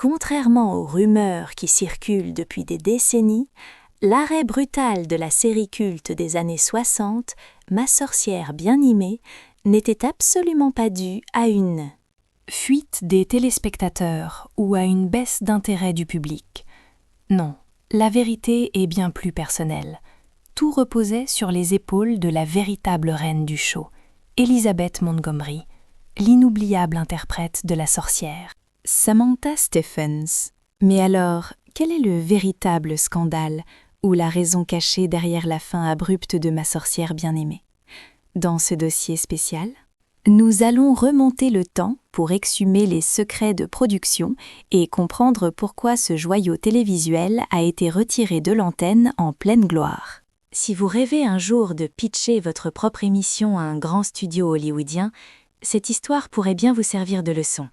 Contrairement aux rumeurs qui circulent depuis des décennies, l'arrêt brutal de la série culte des années 60, Ma sorcière bien-aimée, n'était absolument pas dû à une fuite des téléspectateurs ou à une baisse d'intérêt du public. Non, la vérité est bien plus personnelle. Tout reposait sur les épaules de la véritable reine du show, Elizabeth Montgomery, l'inoubliable interprète de la sorcière. Samantha Stephens. Mais alors, quel est le véritable scandale ou la raison cachée derrière la fin abrupte de Ma sorcière bien-aimée? Dans ce dossier spécial, nous allons remonter le temps pour exhumer les secrets de production et comprendre pourquoi ce joyau télévisuel a été retiré de l'antenne en pleine gloire. Si vous rêvez un jour de pitcher votre propre émission à un grand studio hollywoodien, cette histoire pourrait bien vous servir de leçon.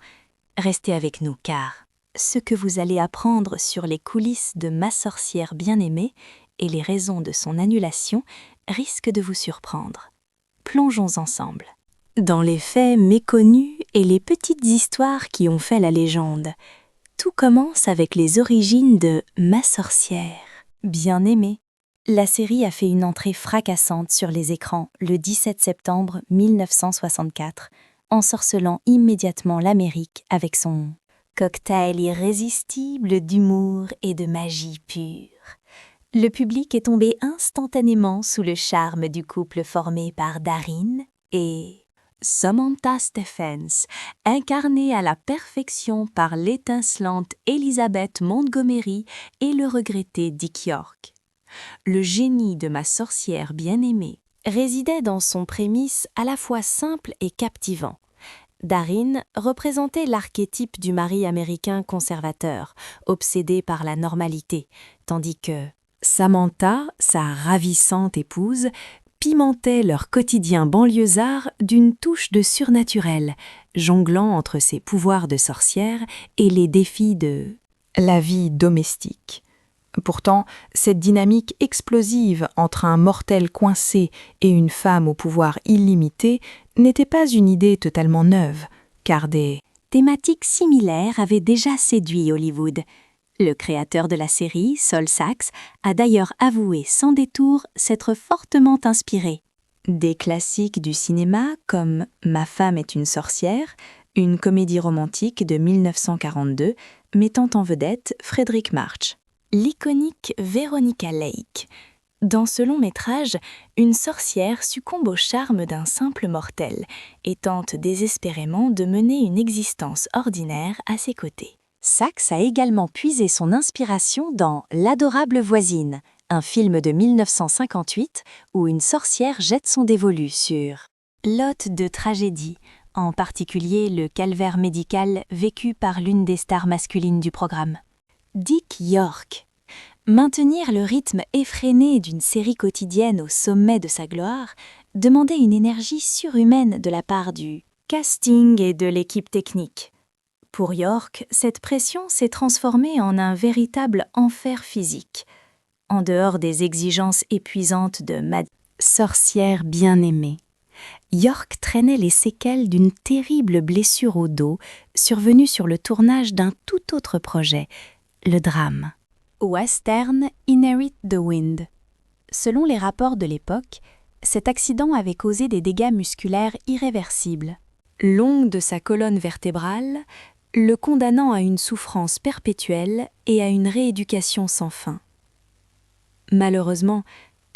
Restez avec nous car ce que vous allez apprendre sur les coulisses de Ma sorcière bien-aimée et les raisons de son annulation risque de vous surprendre. Plongeons ensemble dans les faits méconnus et les petites histoires qui ont fait la légende. Tout commence avec les origines de Ma sorcière bien-aimée. La série a fait une entrée fracassante sur les écrans le 17 septembre 1964, ensorcelant immédiatement l'Amérique avec son cocktail irrésistible d'humour et de magie pure. Le public est tombé instantanément sous le charme du couple formé par Darin et Samantha Stephens, incarnée à la perfection par l'étincelante Elizabeth Montgomery et le regretté Dick York. Le génie de Ma sorcière bien-aimée résidait dans son prémisse à la fois simple et captivant. Darin représentait l'archétype du mari américain conservateur, obsédé par la normalité, tandis que Samantha, sa ravissante épouse, pimentait leur quotidien banlieusard d'une touche de surnaturel, jonglant entre ses pouvoirs de sorcière et les défis de la vie domestique. Pourtant, cette dynamique explosive entre un mortel coincé et une femme au pouvoir illimité n'était pas une idée totalement neuve, car des thématiques similaires avaient déjà séduit Hollywood. Le créateur de la série, Sol Sachs, a d'ailleurs avoué sans détour s'être fortement inspiré. Des classiques du cinéma comme Ma femme est une sorcière, une comédie romantique de 1942 mettant en vedette Fredric March. L'iconique Veronica Lake. Dans ce long métrage, une sorcière succombe au charme d'un simple mortel et tente désespérément de mener une existence ordinaire à ses côtés. Sachs a également puisé son inspiration dans L'adorable voisine, un film de 1958 où une sorcière jette son dévolu sur l'hôte de tragédie, en particulier le calvaire médical vécu par l'une des stars masculines du programme. Dick York. Maintenir le rythme effréné d'une série quotidienne au sommet de sa gloire demandait une énergie surhumaine de la part du casting et de l'équipe technique. Pour York, cette pression s'est transformée en un véritable enfer physique. En dehors des exigences épuisantes de Ma sorcière bien-aimée, York traînait les séquelles d'une terrible blessure au dos survenue sur le tournage d'un tout autre projet, le drame Western Inherit the Wind. Selon les rapports de l'époque, cet accident avait causé des dégâts musculaires irréversibles. Long de sa colonne vertébrale, le condamnant à une souffrance perpétuelle et à une rééducation sans fin. Malheureusement,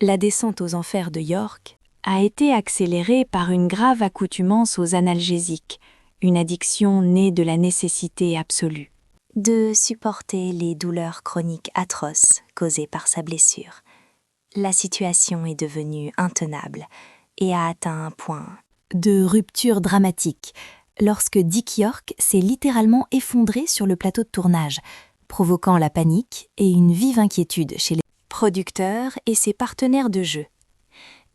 la descente aux enfers de York a été accélérée par une grave accoutumance aux analgésiques, une addiction née de la nécessité absolue de supporter les douleurs chroniques atroces causées par sa blessure. La situation est devenue intenable et a atteint un point de rupture dramatique lorsque Dick York s'est littéralement effondré sur le plateau de tournage, provoquant la panique et une vive inquiétude chez les producteurs et ses partenaires de jeu.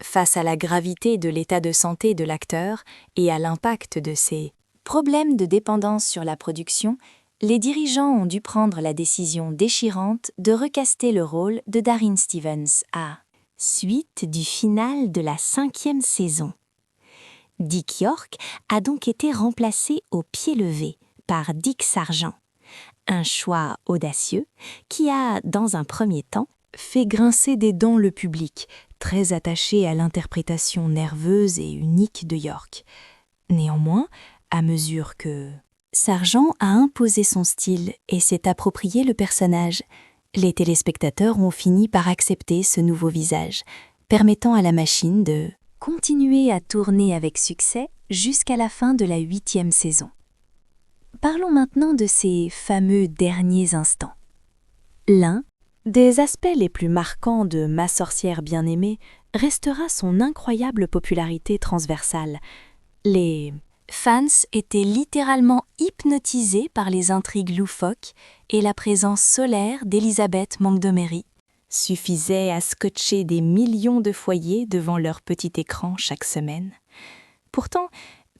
Face à la gravité de l'état de santé de l'acteur et à l'impact de ses problèmes de dépendance sur la production, les dirigeants ont dû prendre la décision déchirante de recaster le rôle de Darin Stevens à suite du final de la 5e saison. Dick York a donc été remplacé au pied levé par Dick Sargent, Un choix audacieux qui a, dans un premier temps, fait grincer des dents le public, très attaché à l'interprétation nerveuse et unique de York. Néanmoins, à mesure que Sargent a imposé son style et s'est approprié le personnage, les téléspectateurs ont fini par accepter ce nouveau visage, permettant à la machine de continuer à tourner avec succès jusqu'à la fin de la 8e saison. Parlons maintenant de ces fameux derniers instants. L'un des aspects les plus marquants de Ma sorcière bien-aimée restera son incroyable popularité transversale. Les fans étaient littéralement hypnotisés par les intrigues loufoques et la présence solaire d'Elizabeth Montgomery suffisait à scotcher des millions de foyers devant leur petit écran chaque semaine. Pourtant,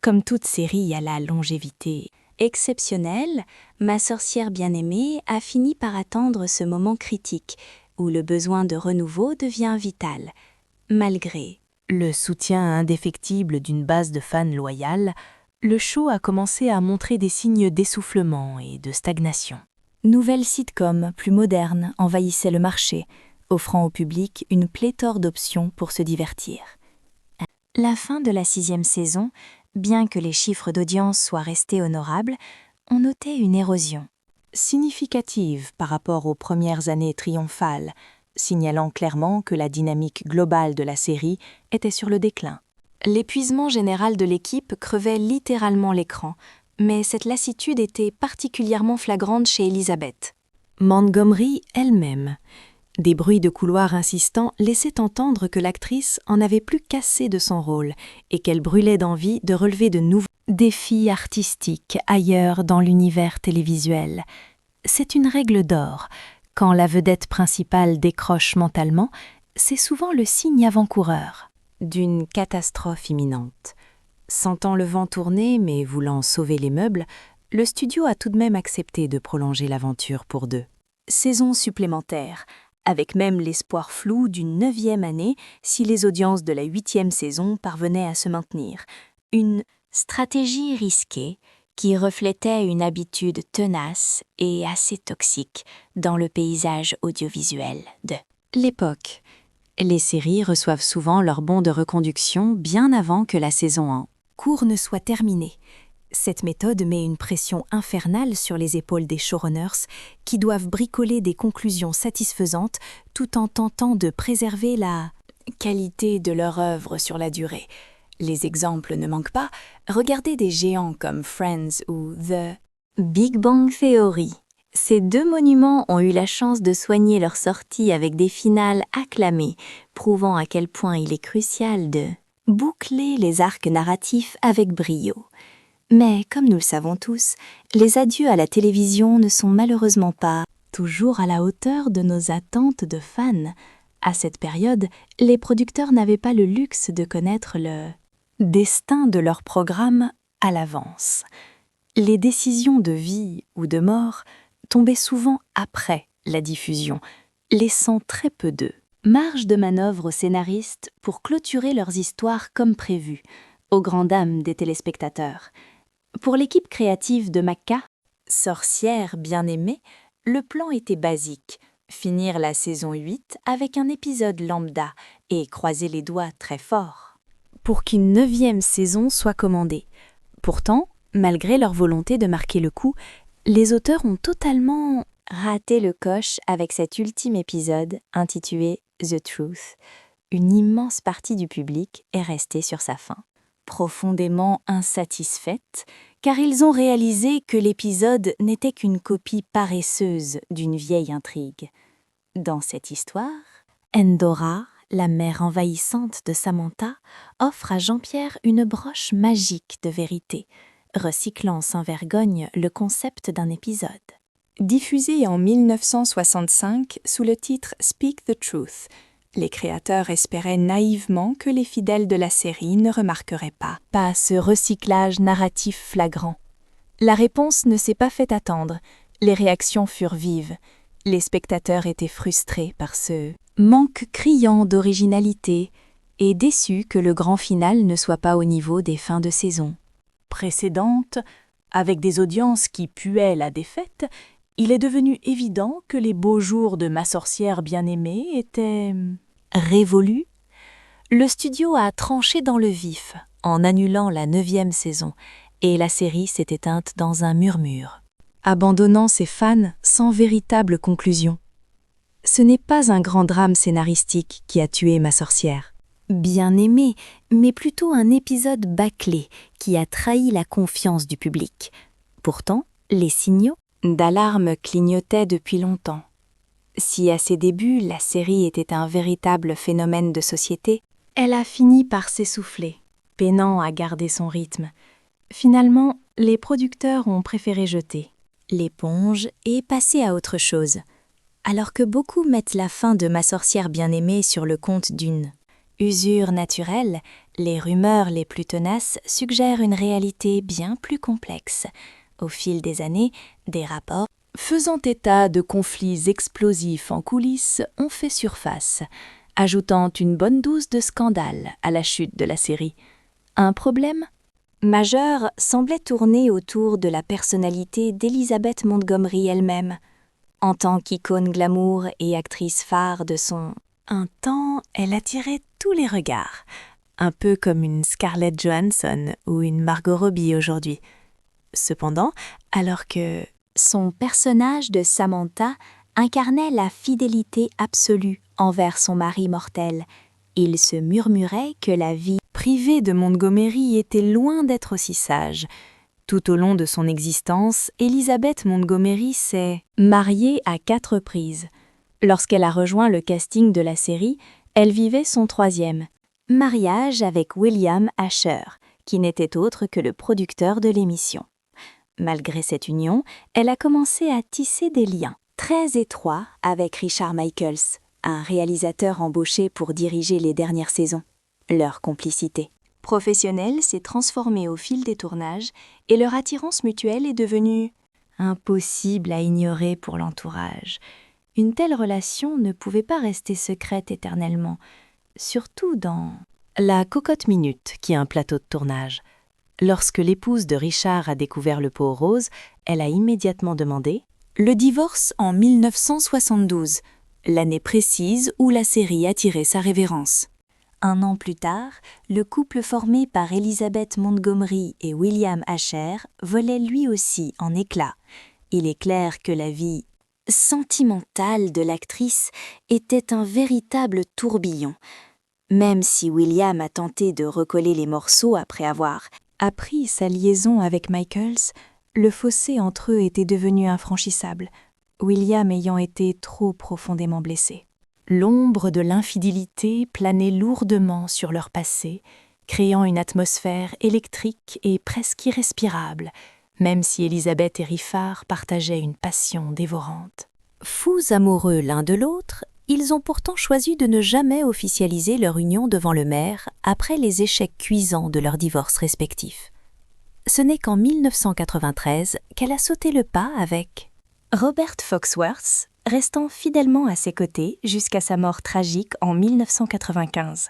comme toute série à la longévité exceptionnelle, Ma sorcière bien-aimée a fini par attendre ce moment critique où le besoin de renouveau devient vital, malgré le soutien indéfectible d'une base de fans loyales. Le show a commencé à montrer des signes d'essoufflement et de stagnation. Nouvelles sitcoms plus modernes envahissaient le marché, offrant au public une pléthore d'options pour se divertir. La fin de la 6e saison, bien que les chiffres d'audience soient restés honorables, on notait une érosion significative par rapport aux premières années triomphales, signalant clairement que la dynamique globale de la série était sur le déclin. L'épuisement général de l'équipe crevait littéralement l'écran, mais cette lassitude était particulièrement flagrante chez Elizabeth Montgomery elle-même. Des bruits de couloir insistants laissaient entendre que l'actrice en avait plus qu'assez de son rôle et qu'elle brûlait d'envie de relever de nouveaux défis artistiques ailleurs dans l'univers télévisuel. C'est une règle d'or. Quand la vedette principale décroche mentalement, c'est souvent le signe avant-coureur d'une catastrophe imminente. Sentant le vent tourner mais voulant sauver les meubles, le studio a tout de même accepté de prolonger l'aventure pour 2 saisons supplémentaires, avec même l'espoir flou d'une 9e année si les audiences de la 8e saison parvenaient à se maintenir. Une stratégie risquée qui reflétait une habitude tenace et assez toxique dans le paysage audiovisuel de l'époque. Les séries reçoivent souvent leur bon de reconduction bien avant que la saison en cours ne soit terminée. Cette méthode met une pression infernale sur les épaules des showrunners qui doivent bricoler des conclusions satisfaisantes tout en tentant de préserver la qualité de leur œuvre sur la durée. Les exemples ne manquent pas. Regardez des géants comme Friends ou The Big Bang Theory. Ces 2 monuments ont eu la chance de soigner leur sortie avec des finales acclamées, prouvant à quel point il est crucial de boucler les arcs narratifs avec brio. Mais, comme nous le savons tous, les adieux à la télévision ne sont malheureusement pas toujours à la hauteur de nos attentes de fans. À cette période, les producteurs n'avaient pas le luxe de connaître le destin de leur programme à l'avance. Les décisions de vie ou de mort tombaient souvent après la diffusion, laissant très peu de marge de manœuvre aux scénaristes pour clôturer leurs histoires comme prévu, aux grandes dames des téléspectateurs. Pour l'équipe créative de Ma sorcière bien-aimée, le plan était basique, finir la saison 8 avec un épisode lambda et croiser les doigts très fort pour qu'une 9e saison soit commandée. Pourtant, malgré leur volonté de marquer le coup, les auteurs ont totalement raté le coche avec cet ultime épisode intitulé The Truth. Une immense partie du public est restée sur sa faim, profondément insatisfaite, car ils ont réalisé que l'épisode n'était qu'une copie paresseuse d'une vieille intrigue. Dans cette histoire, Endora, la mère envahissante de Samantha, offre à Jean-Pierre une broche magique de vérité, recyclant sans vergogne le concept d'un épisode. Diffusé en 1965 sous le titre Speak the Truth, les créateurs espéraient naïvement que les fidèles de la série ne remarqueraient pas ce recyclage narratif flagrant. La réponse ne s'est pas fait attendre, les réactions furent vives. Les spectateurs étaient frustrés par ce manque criant d'originalité et déçus que le grand final ne soit pas au niveau des fins de saison précédentes, avec des audiences qui puaient la défaite. Il est devenu évident que les beaux jours de Ma sorcière bien-aimée étaient Révolue, le studio a tranché dans le vif en annulant la 9e saison et la série s'est éteinte dans un murmure, abandonnant ses fans sans véritable conclusion. Ce n'est pas un grand drame scénaristique qui a tué Ma sorcière. Bien aimé, mais plutôt un épisode bâclé qui a trahi la confiance du public. Pourtant, les signaux d'alarme clignotaient depuis longtemps. Si à ses débuts la série était un véritable phénomène de société, elle a fini par s'essouffler, peinant à garder son rythme. Finalement, les producteurs ont préféré jeter l'éponge et passer à autre chose, alors que beaucoup mettent la fin de Ma sorcière bien-aimée sur le compte d'une usure naturelle. Les rumeurs les plus tenaces suggèrent une réalité bien plus complexe. Au fil des années, des rapports faisant état de conflits explosifs en coulisses ont fait surface, ajoutant une bonne dose de scandale à la chute de la série. Un problème majeur semblait tourner autour de la personnalité d'Elizabeth Montgomery elle-même. En tant qu'icône glamour et actrice phare de un temps, elle attirait tous les regards, un peu comme une Scarlett Johansson ou une Margot Robbie aujourd'hui. Cependant, alors que son personnage de Samantha incarnait la fidélité absolue envers son mari mortel, il se murmurait que la vie privée de Montgomery était loin d'être aussi sage. Tout au long de son existence, Elizabeth Montgomery s'est mariée à 4 reprises. Lorsqu'elle a rejoint le casting de la série, elle vivait son 3e mariage avec William Asher, qui n'était autre que le producteur de l'émission. Malgré cette union, elle a commencé à tisser des liens très étroits avec Richard Michaels, un réalisateur embauché pour diriger les dernières saisons. Leur complicité professionnelle s'est transformée au fil des tournages et leur attirance mutuelle est devenue impossible à ignorer pour l'entourage. Une telle relation ne pouvait pas rester secrète éternellement, surtout dans la cocotte minute qui est un plateau de tournage. Lorsque l'épouse de Richard a découvert le pot rose, elle a immédiatement demandé le divorce en 1972, l'année précise où la série attirait sa révérence. 1 an plus tard, le couple formé par Elizabeth Montgomery et William Asher volait lui aussi en éclats. Il est clair que la vie sentimentale de l'actrice était un véritable tourbillon. Même si William a tenté de recoller les morceaux après avoir appris sa liaison avec Michaels, le fossé entre eux était devenu infranchissable, William ayant été trop profondément blessé. L'ombre de l'infidélité planait lourdement sur leur passé, créant une atmosphère électrique et presque irrespirable, même si Elizabeth et Richard partageaient une passion dévorante. Fous amoureux l'un de l'autre, ils ont pourtant choisi de ne jamais officialiser leur union devant le maire après les échecs cuisants de leurs divorces respectifs. Ce n'est qu'en 1993 qu'elle a sauté le pas avec Robert Foxworth, restant fidèlement à ses côtés jusqu'à sa mort tragique en 1995.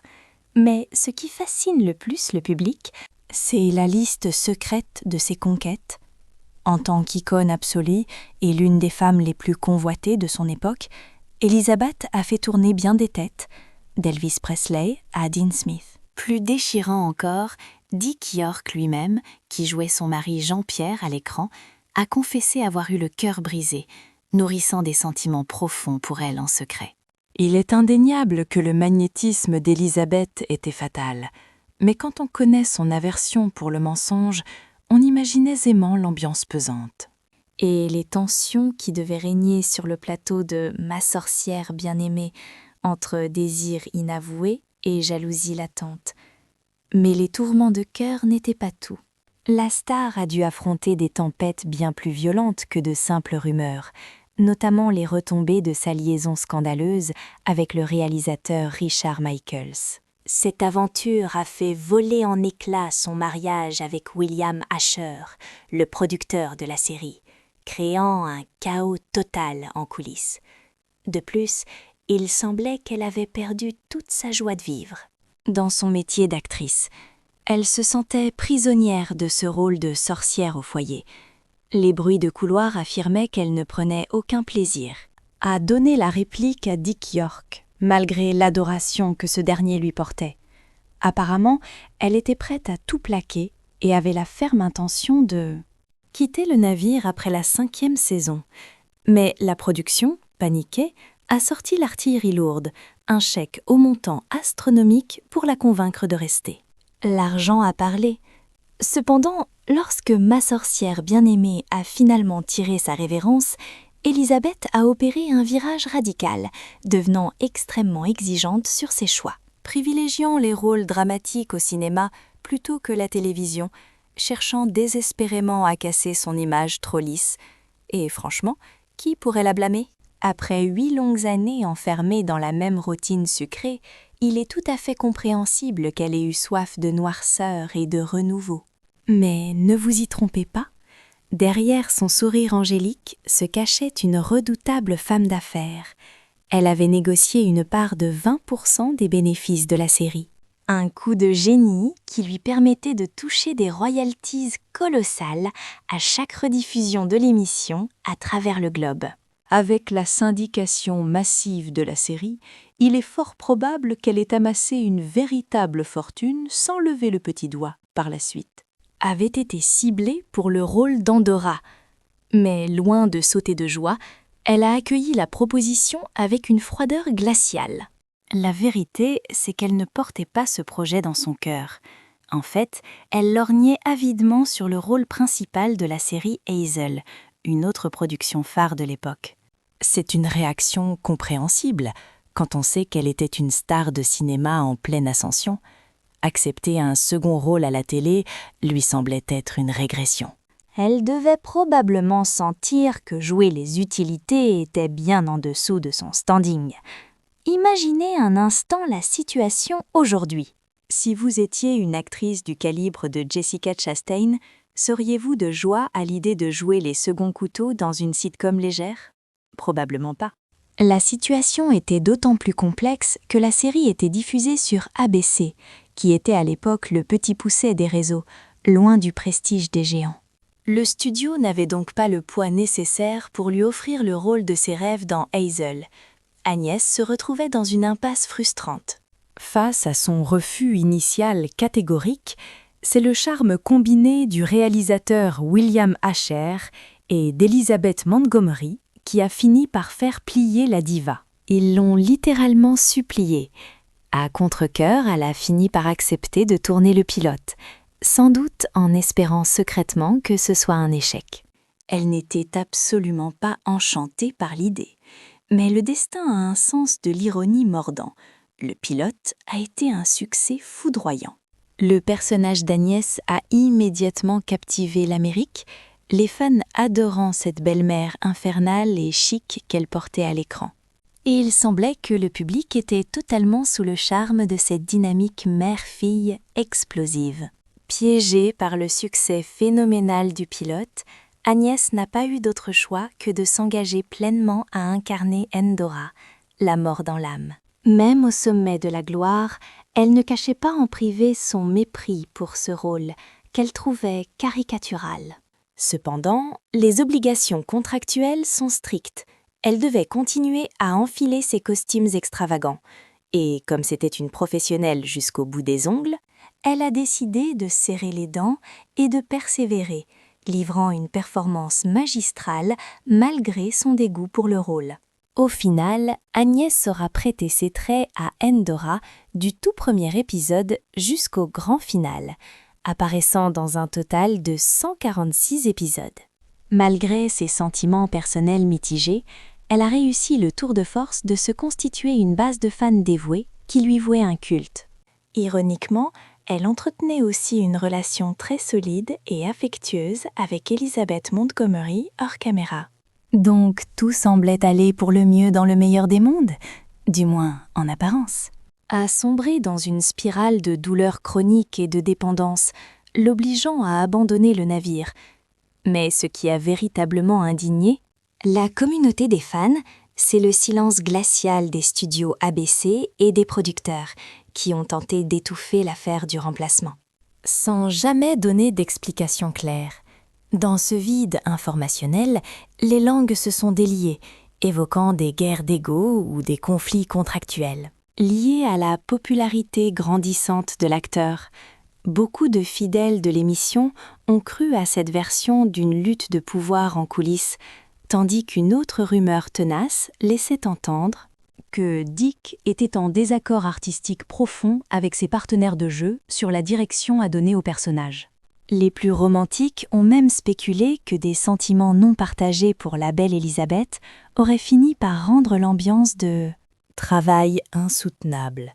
Mais ce qui fascine le plus le public, c'est la liste secrète de ses conquêtes. En tant qu'icône absolue et l'une des femmes les plus convoitées de son époque, Elizabeth a fait tourner bien des têtes, d'Elvis Presley à Dean Smith. Plus déchirant encore, Dick York lui-même, qui jouait son mari Jean-Pierre à l'écran, a confessé avoir eu le cœur brisé, nourrissant des sentiments profonds pour elle en secret. Il est indéniable que le magnétisme d'Elizabeth était fatal, mais quand on connaît son aversion pour le mensonge, on imagine aisément l'ambiance pesante. Et les tensions qui devaient régner sur le plateau de Ma sorcière bien-aimée entre désir inavoué et jalousie latente. Mais les tourments de cœur n'étaient pas tout. La star a dû affronter des tempêtes bien plus violentes que de simples rumeurs, notamment les retombées de sa liaison scandaleuse avec le réalisateur Richard Michaels. Cette aventure a fait voler en éclats son mariage avec William Asher, le producteur de la série, créant un chaos total en coulisses. De plus, il semblait qu'elle avait perdu toute sa joie de vivre. Dans son métier d'actrice, elle se sentait prisonnière de ce rôle de sorcière au foyer. Les bruits de couloir affirmaient qu'elle ne prenait aucun plaisir à donner la réplique à Dick York, malgré l'adoration que ce dernier lui portait. Apparemment, elle était prête à tout plaquer et avait la ferme intention de quitter le navire après la 5e saison. Mais la production, paniquée, a sorti l'artillerie lourde, un chèque au montant astronomique pour la convaincre de rester. L'argent a parlé. Cependant, lorsque Ma sorcière bien-aimée a finalement tiré sa révérence, Elisabeth a opéré un virage radical, devenant extrêmement exigeante sur ses choix, privilégiant les rôles dramatiques au cinéma plutôt que la télévision, cherchant désespérément à casser son image trop lisse. Et franchement, qui pourrait la blâmer ? Après 8 longues années enfermée dans la même routine sucrée, il est tout à fait compréhensible qu'elle ait eu soif de noirceur et de renouveau. Mais ne vous y trompez pas, derrière son sourire angélique se cachait une redoutable femme d'affaires. Elle avait négocié une part de 20% des bénéfices de la série. Un coup de génie qui lui permettait de toucher des royalties colossales à chaque rediffusion de l'émission à travers le globe. Avec la syndication massive de la série, il est fort probable qu'elle ait amassé une véritable fortune sans lever le petit doigt par la suite. Avait été ciblée pour le rôle d'Andorra. Mais loin de sauter de joie, elle a accueilli la proposition avec une froideur glaciale. La vérité, c'est qu'elle ne portait pas ce projet dans son cœur. En fait, elle lorgnait avidement sur le rôle principal de la série Hazel, une autre production phare de l'époque. C'est une réaction compréhensible quand on sait qu'elle était une star de cinéma en pleine ascension. Accepter un second rôle à la télé lui semblait être une régression. Elle devait probablement sentir que jouer les utilités était bien en dessous de son standing. Imaginez un instant la situation aujourd'hui. Si vous étiez une actrice du calibre de Jessica Chastain, seriez-vous de joie à l'idée de jouer les seconds couteaux dans une sitcom légère ? Probablement pas. La situation était d'autant plus complexe que la série était diffusée sur ABC, qui était à l'époque le petit pousset des réseaux, loin du prestige des géants. Le studio n'avait donc pas le poids nécessaire pour lui offrir le rôle de ses rêves dans Hazel. Agnès se retrouvait dans une impasse frustrante. Face à son refus initial catégorique, c'est le charme combiné du réalisateur William Asher et d'Elizabeth Montgomery qui a fini par faire plier la diva. Ils l'ont littéralement suppliée. À contre-cœur, elle a fini par accepter de tourner le pilote, sans doute en espérant secrètement que ce soit un échec. Elle n'était absolument pas enchantée par l'idée, mais le destin a un sens de l'ironie mordant. Le pilote a été un succès foudroyant. Le personnage d'Agnès a immédiatement captivé l'Amérique, les fans adorant cette belle-mère infernale et chic qu'elle portait à l'écran. Et il semblait que le public était totalement sous le charme de cette dynamique mère-fille explosive. Piégée par le succès phénoménal du pilote, Agnès n'a pas eu d'autre choix que de s'engager pleinement à incarner Endora, la mort dans l'âme. Même au sommet de la gloire, elle ne cachait pas en privé son mépris pour ce rôle, qu'elle trouvait caricatural. Cependant, les obligations contractuelles sont strictes. Elle devait continuer à enfiler ses costumes extravagants. Et comme c'était une professionnelle jusqu'au bout des ongles, elle a décidé de serrer les dents et de persévérer, livrant une performance magistrale malgré son dégoût pour le rôle. Au final, Agnès saura prêter ses traits à Endora du tout premier épisode jusqu'au grand final, apparaissant dans un total de 146 épisodes. Malgré ses sentiments personnels mitigés, elle a réussi le tour de force de se constituer une base de fans dévoués qui lui vouaient un culte. Ironiquement, elle entretenait aussi une relation très solide et affectueuse avec Elizabeth Montgomery hors caméra. Donc tout semblait aller pour le mieux dans le meilleur des mondes, du moins en apparence. A sombrer dans une spirale de douleurs chroniques et de dépendance, l'obligeant à abandonner le navire. Mais ce qui a véritablement indigné la communauté des fans, c'est le silence glacial des studios ABC et des producteurs, qui ont tenté d'étouffer l'affaire du remplacement. Sans jamais donner d'explication claire. Dans ce vide informationnel, les langues se sont déliées, évoquant des guerres d'ego ou des conflits contractuels. Liés à la popularité grandissante de l'acteur, beaucoup de fidèles de l'émission ont cru à cette version d'une lutte de pouvoir en coulisses, tandis qu'une autre rumeur tenace laissait entendre que Dick était en désaccord artistique profond avec ses partenaires de jeu sur la direction à donner au personnage. Les plus romantiques ont même spéculé que des sentiments non partagés pour la belle Elisabeth auraient fini par rendre l'ambiance de travail insoutenable.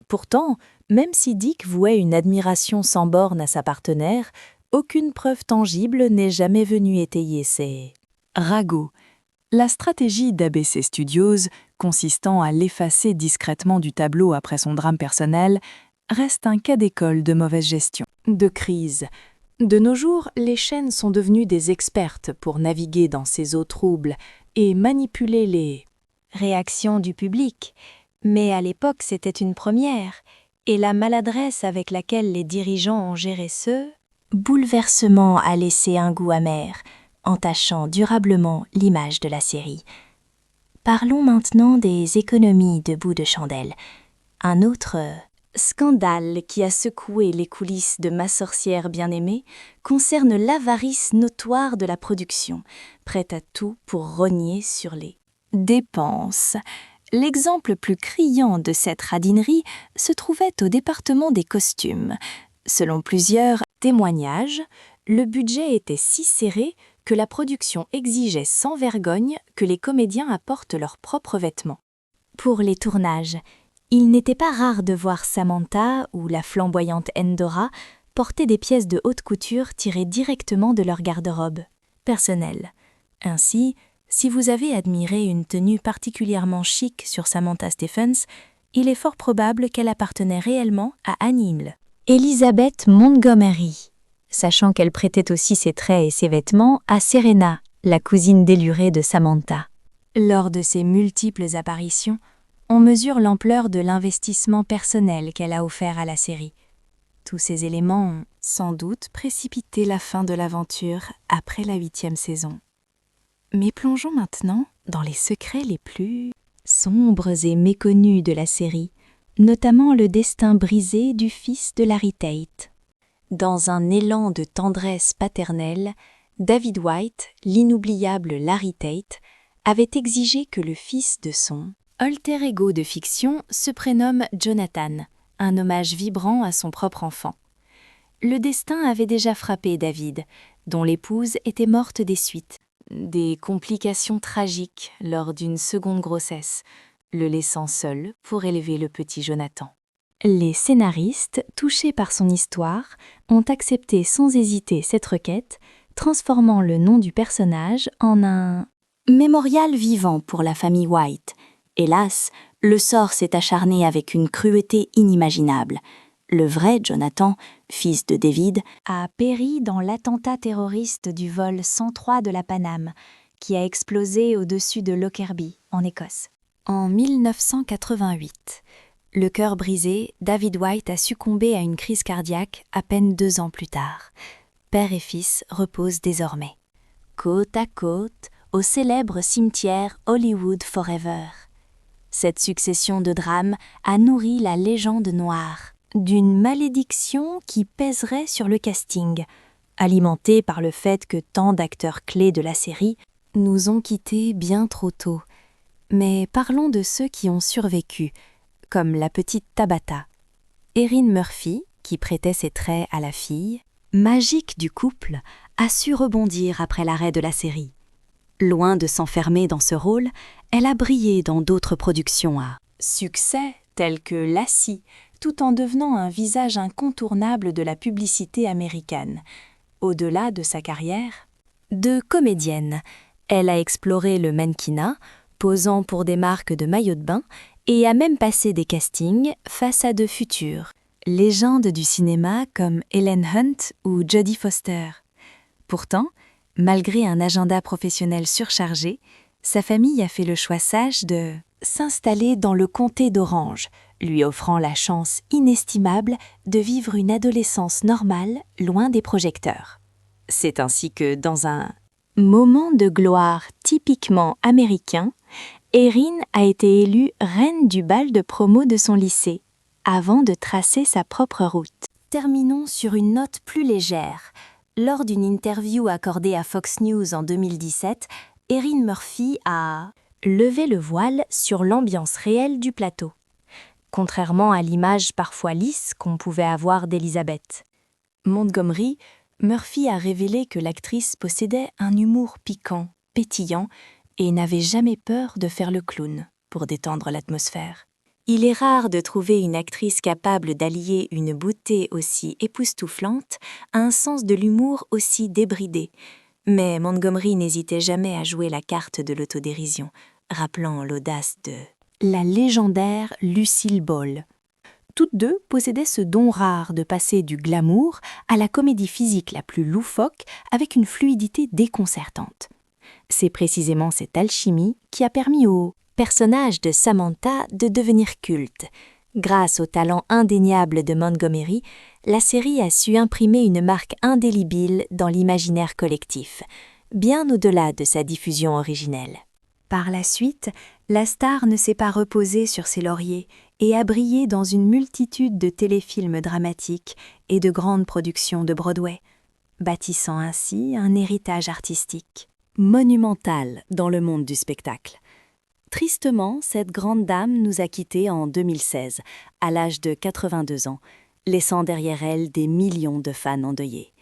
Pourtant, même si Dick vouait une admiration sans borne à sa partenaire, aucune preuve tangible n'est jamais venue étayer ces ragots. La stratégie d'ABC Studios, consistant à l'effacer discrètement du tableau après son drame personnel, reste un cas d'école de mauvaise gestion. De crise. De nos jours, les chaînes sont devenues des expertes pour naviguer dans ces eaux troubles et manipuler les réactions du public. Mais à l'époque, c'était une première, et la maladresse avec laquelle les dirigeants ont géré ce bouleversement a laissé un goût amer, entachant durablement l'image de la série. Parlons maintenant des économies de bout de chandelle. Un autre scandale qui a secoué les coulisses de Ma sorcière bien-aimée concerne l'avarice notoire de la production, prête à tout pour rogner sur les dépenses. L'exemple plus criant de cette radinerie se trouvait au département des costumes. Selon plusieurs témoignages, le budget était si serré que la production exigeait sans vergogne que les comédiens apportent leurs propres vêtements. Pour les tournages, il n'était pas rare de voir Samantha ou la flamboyante Endora porter des pièces de haute couture tirées directement de leur garde-robe personnelle. Ainsi, si vous avez admiré une tenue particulièrement chic sur Samantha Stephens, il est fort probable qu'elle appartenait réellement à Annie Himmel. Elizabeth Montgomery, sachant qu'elle prêtait aussi ses traits et ses vêtements à Serena, la cousine délurée de Samantha. Lors de ses multiples apparitions, on mesure l'ampleur de l'investissement personnel qu'elle a offert à la série. Tous ces éléments ont sans doute précipité la fin de l'aventure après la 8e saison. Mais plongeons maintenant dans les secrets les plus sombres et méconnus de la série, notamment le destin brisé du fils de Larry Tate. Dans un élan de tendresse paternelle, David White, l'inoubliable Larry Tate, avait exigé que le fils de son alter ego de fiction se prénomme Jonathan, un hommage vibrant à son propre enfant. Le destin avait déjà frappé David, dont l'épouse était morte des suites. Des complications tragiques lors d'une seconde grossesse, le laissant seul pour élever le petit Jonathan. Les scénaristes, touchés par son histoire, ont accepté sans hésiter cette requête, transformant le nom du personnage en un mémorial vivant pour la famille White. Hélas, le sort s'est acharné avec une cruauté inimaginable. Le vrai Jonathan, fils de David, a péri dans l'attentat terroriste du vol 103 de la Paname, qui a explosé au-dessus de Lockerbie, en Écosse. En 1988, le cœur brisé, David White a succombé à une crise cardiaque à peine 2 ans plus tard. Père et fils reposent désormais côte à côte au célèbre cimetière Hollywood Forever. Cette succession de drames a nourri la légende noire d'une malédiction qui pèserait sur le casting, alimentée par le fait que tant d'acteurs clés de la série nous ont quittés bien trop tôt. Mais parlons de ceux qui ont survécu, comme la petite Tabitha. Erin Murphy, qui prêtait ses traits à la fille, magique du couple, a su rebondir après l'arrêt de la série. Loin de s'enfermer dans ce rôle, elle a brillé dans d'autres productions à succès tels que Lassie, tout en devenant un visage incontournable de la publicité américaine. Au-delà de sa carrière de comédienne, elle a exploré le mannequinat, posant pour des marques de maillots de bain, et a même passé des castings face à de futures légendes du cinéma comme Helen Hunt ou Jodie Foster. Pourtant, malgré un agenda professionnel surchargé, sa famille a fait le choix sage de s'installer dans le comté d'Orange, lui offrant la chance inestimable de vivre une adolescence normale loin des projecteurs. C'est ainsi que, dans un moment de gloire typiquement américain, Erin a été élue reine du bal de promo de son lycée, avant de tracer sa propre route. Terminons sur une note plus légère. Lors d'une interview accordée à Fox News en 2017, Erin Murphy a levé le voile sur l'ambiance réelle du plateau, contrairement à l'image parfois lisse qu'on pouvait avoir d'Elizabeth Montgomery. Murphy a révélé que l'actrice possédait un humour piquant, pétillant, et n'avait jamais peur de faire le clown pour détendre l'atmosphère. Il est rare de trouver une actrice capable d'allier une beauté aussi époustouflante à un sens de l'humour aussi débridé. Mais Montgomery n'hésitait jamais à jouer la carte de l'autodérision, rappelant l'audace de la légendaire Lucille Ball. Toutes deux possédaient ce don rare de passer du glamour à la comédie physique la plus loufoque avec une fluidité déconcertante. C'est précisément cette alchimie qui a permis au personnage de Samantha de devenir culte. Grâce au talent indéniable de Montgomery, la série a su imprimer une marque indélébile dans l'imaginaire collectif, bien au-delà de sa diffusion originelle. Par la suite, la star ne s'est pas reposée sur ses lauriers et a brillé dans une multitude de téléfilms dramatiques et de grandes productions de Broadway, bâtissant ainsi un héritage artistique monumental dans le monde du spectacle. Tristement, cette grande dame nous a quittés en 2016, à l'âge de 82 ans, laissant derrière elle des millions de fans endeuillés.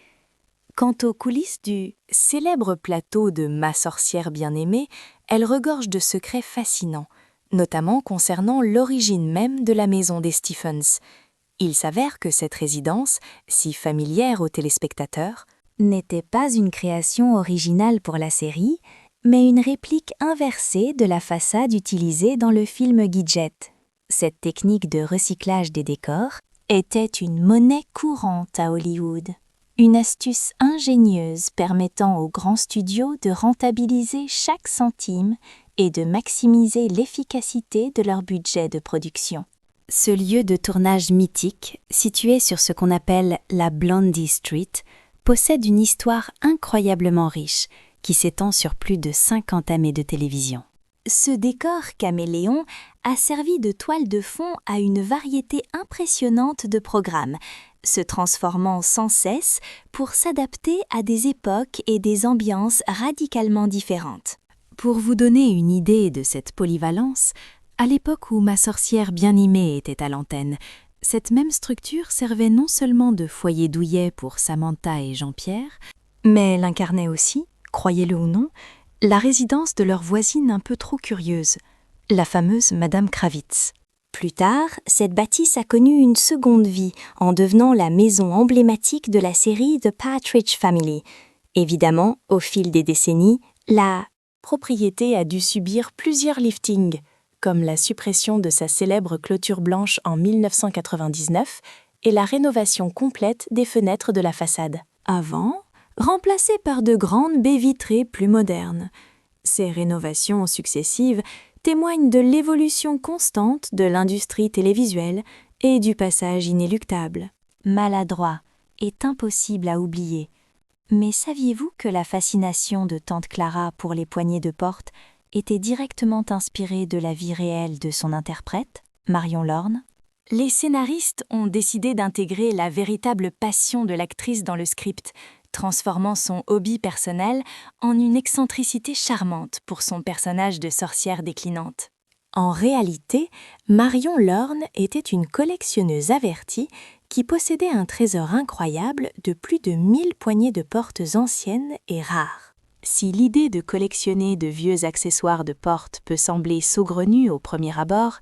Quant aux coulisses du célèbre plateau de Ma sorcière bien-aimée, elle regorge de secrets fascinants, notamment concernant l'origine même de la maison des Stephens. Il s'avère que cette résidence, si familière aux téléspectateurs, n'était pas une création originale pour la série, mais une réplique inversée de la façade utilisée dans le film Gidget. Cette technique de recyclage des décors était une monnaie courante à Hollywood. Une astuce ingénieuse permettant aux grands studios de rentabiliser chaque centime et de maximiser l'efficacité de leur budget de production. Ce lieu de tournage mythique, situé sur ce qu'on appelle la Blondie Street, possède une histoire incroyablement riche qui s'étend sur plus de 50 années de télévision. Ce décor caméléon a servi de toile de fond à une variété impressionnante de programmes, se transformant sans cesse pour s'adapter à des époques et des ambiances radicalement différentes. Pour vous donner une idée de cette polyvalence, à l'époque où Ma sorcière bien-aimée était à l'antenne, cette même structure servait non seulement de foyer douillet pour Samantha et Jean-Pierre, mais elle incarnait aussi, croyez-le ou non, la résidence de leur voisine un peu trop curieuse, la fameuse Madame Kravitz. Plus tard, cette bâtisse a connu une seconde vie en devenant la maison emblématique de la série The Partridge Family. Évidemment, au fil des décennies, la propriété a dû subir plusieurs liftings, comme la suppression de sa célèbre clôture blanche en 1999 et la rénovation complète des fenêtres de la façade. Avant, remplacées par de grandes baies vitrées plus modernes. Ces rénovations successives témoignent de l'évolution constante de l'industrie télévisuelle et du passage inéluctable. Maladroit est impossible à oublier. Mais saviez-vous que la fascination de Tante Clara pour les poignées de porte était directement inspirée de la vie réelle de son interprète, Marion Lorne? Les scénaristes ont décidé d'intégrer la véritable passion de l'actrice dans le script, transformant son hobby personnel en une excentricité charmante pour son personnage de sorcière déclinante. En réalité, Marion Lorne était une collectionneuse avertie qui possédait un trésor incroyable de plus de 1000 poignées de portes anciennes et rares. Si l'idée de collectionner de vieux accessoires de porte peut sembler saugrenue au premier abord,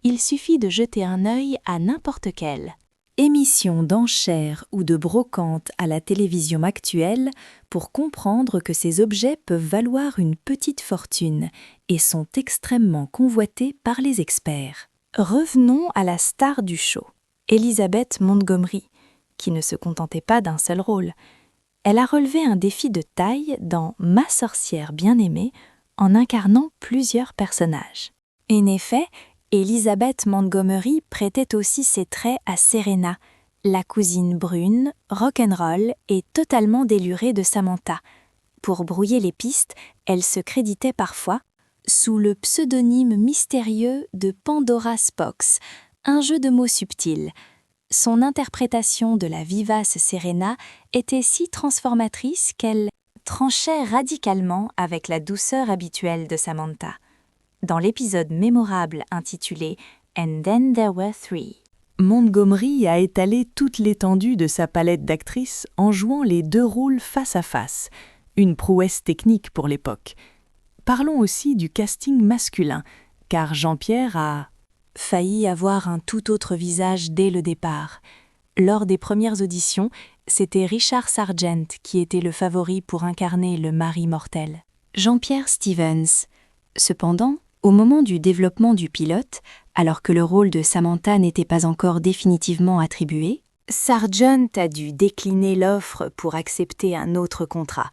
il suffit de jeter un œil à n'importe quelle émission d'enchères ou de brocante à la télévision actuelle pour comprendre que ces objets peuvent valoir une petite fortune et sont extrêmement convoités par les experts. Revenons à la star du show, Elizabeth Montgomery, qui ne se contentait pas d'un seul rôle. Elle a relevé un défi de taille dans Ma sorcière bien-aimée en incarnant plusieurs personnages. En effet, Elizabeth Montgomery prêtait aussi ses traits à Serena, la cousine brune, rock'n'roll et totalement délurée de Samantha. Pour brouiller les pistes, elle se créditait parfois sous le pseudonyme mystérieux de Pandora Spox, un jeu de mots subtil. Son interprétation de la vivace Serena était si transformatrice qu'elle tranchait radicalement avec la douceur habituelle de Samantha. Dans l'épisode mémorable intitulé « And Then There Were Three », Montgomery a étalé toute l'étendue de sa palette d'actrices en jouant les deux rôles face à face, une prouesse technique pour l'époque. Parlons aussi du casting masculin, car Jean-Pierre a failli avoir un tout autre visage dès le départ. Lors des premières auditions, c'était Richard Sargent qui était le favori pour incarner le mari mortel. Jean-Pierre Stevens. Cependant, au moment du développement du pilote, alors que le rôle de Samantha n'était pas encore définitivement attribué, Sargent a dû décliner l'offre pour accepter un autre contrat.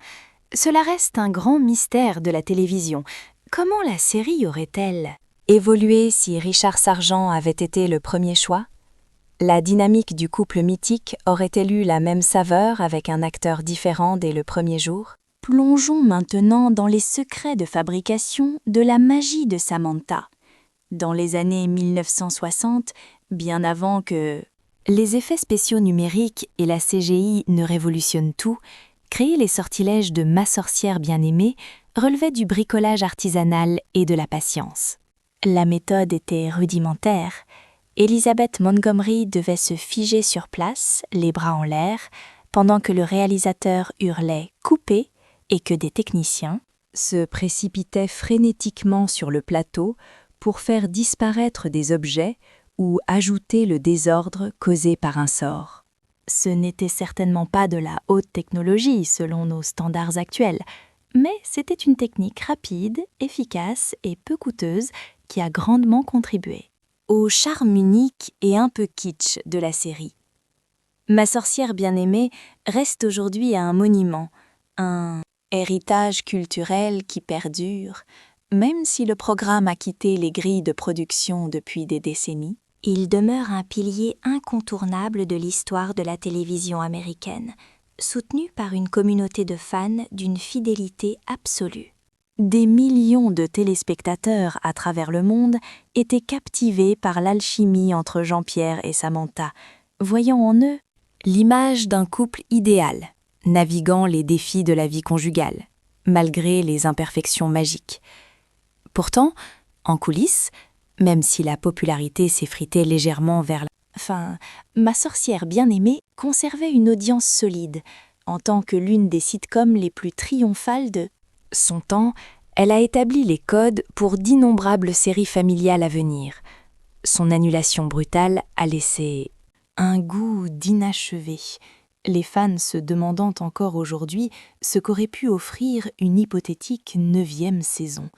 Cela reste un grand mystère de la télévision. Comment la série aurait-elle évolué si Richard Sargent avait été le premier choix? La dynamique du couple mythique aurait-elle eu la même saveur avec un acteur différent dès le premier jour? Plongeons maintenant dans les secrets de fabrication de la magie de Samantha. Dans les années 1960, bien avant que les effets spéciaux numériques et la CGI ne révolutionnent tout, créer les sortilèges de Ma sorcière bien-aimée relevait du bricolage artisanal et de la patience. La méthode était rudimentaire. Elizabeth Montgomery devait se figer sur place, les bras en l'air, pendant que le réalisateur hurlait « coupez » et que des techniciens se précipitaient frénétiquement sur le plateau pour faire disparaître des objets ou ajouter le désordre causé par un sort. Ce n'était certainement pas de la haute technologie selon nos standards actuels, mais c'était une technique rapide, efficace et peu coûteuse qui a grandement contribué au charme unique et un peu kitsch de la série. Ma sorcière bien-aimée reste aujourd'hui un monument, un héritage culturel qui perdure, même si le programme a quitté les grilles de production depuis des décennies. Il demeure un pilier incontournable de l'histoire de la télévision américaine, soutenu par une communauté de fans d'une fidélité absolue. Des millions de téléspectateurs à travers le monde étaient captivés par l'alchimie entre Jean-Pierre et Samantha, voyant en eux l'image d'un couple idéal, naviguant les défis de la vie conjugale, malgré les imperfections magiques. Pourtant, en coulisses, même si la popularité s'effritait légèrement vers Ma sorcière bien-aimée conservait une audience solide. En tant que l'une des sitcoms les plus triomphales de son temps, elle a établi les codes pour d'innombrables séries familiales à venir. Son annulation brutale a laissé un goût d'inachevé, les fans se demandant encore aujourd'hui ce qu'aurait pu offrir une hypothétique 9e saison.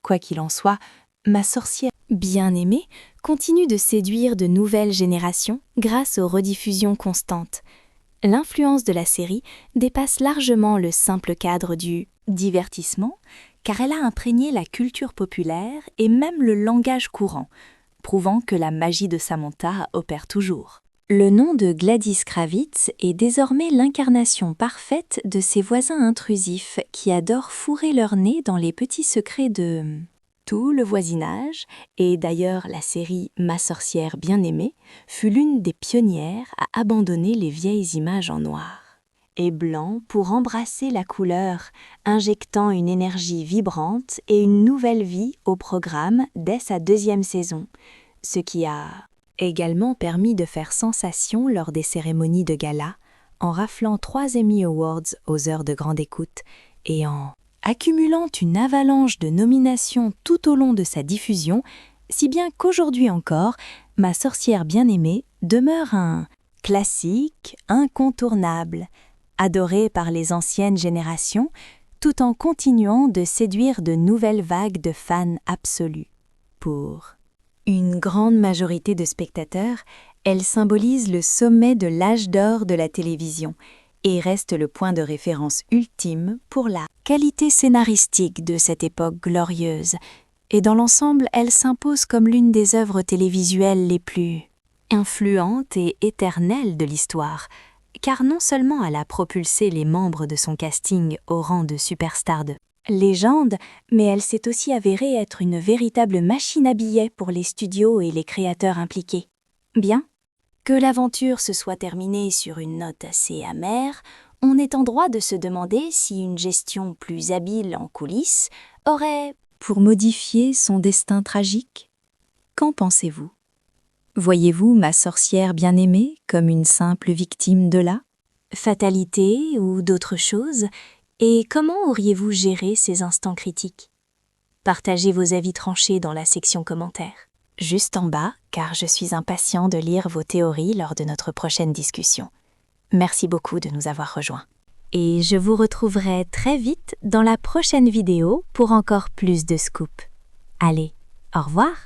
Quoi qu'il en soit, Ma sorcière bien-aimée continue de séduire de nouvelles générations grâce aux rediffusions constantes. L'influence de la série dépasse largement le simple cadre du divertissement, car elle a imprégné la culture populaire et même le langage courant, prouvant que la magie de Samantha opère toujours. Le nom de Gladys Kravitz est désormais l'incarnation parfaite de ces voisins intrusifs qui adorent fourrer leur nez dans les petits secrets de tout le voisinage, et d'ailleurs la série Ma sorcière bien-aimée fut l'une des pionnières à abandonner les vieilles images en noir et blanc pour embrasser la couleur, injectant une énergie vibrante et une nouvelle vie au programme dès sa 2e saison, ce qui a également permis de faire sensation lors des cérémonies de gala, en raflant 3 Emmy Awards aux heures de grande écoute et en accumulant une avalanche de nominations tout au long de sa diffusion, si bien qu'aujourd'hui encore, Ma sorcière bien-aimée demeure un classique incontournable, adoré par les anciennes générations, tout en continuant de séduire de nouvelles vagues de fans absolus. Pour une grande majorité de spectateurs, elle symbolise le sommet de l'âge d'or de la télévision et reste le point de référence ultime pour la qualité scénaristique de cette époque glorieuse. Et dans l'ensemble, elle s'impose comme l'une des œuvres télévisuelles les plus influente et éternelle de l'histoire, car non seulement elle a propulsé les membres de son casting au rang de superstar de légende, mais elle s'est aussi avérée être une véritable machine à billets pour les studios et les créateurs impliqués. Bien que l'aventure se soit terminée sur une note assez amère, on est en droit de se demander si une gestion plus habile en coulisses aurait pour modifier son destin tragique. Qu'en pensez-vous? Voyez-vous ma sorcière bien-aimée comme une simple victime de la fatalité ou d'autre chose? Et comment auriez-vous géré ces instants critiques? Partagez vos avis tranchés dans la section commentaires, juste en bas, car je suis impatient de lire vos théories lors de notre prochaine discussion. Merci beaucoup de nous avoir rejoints. Et je vous retrouverai très vite dans la prochaine vidéo pour encore plus de scoops. Allez, au revoir!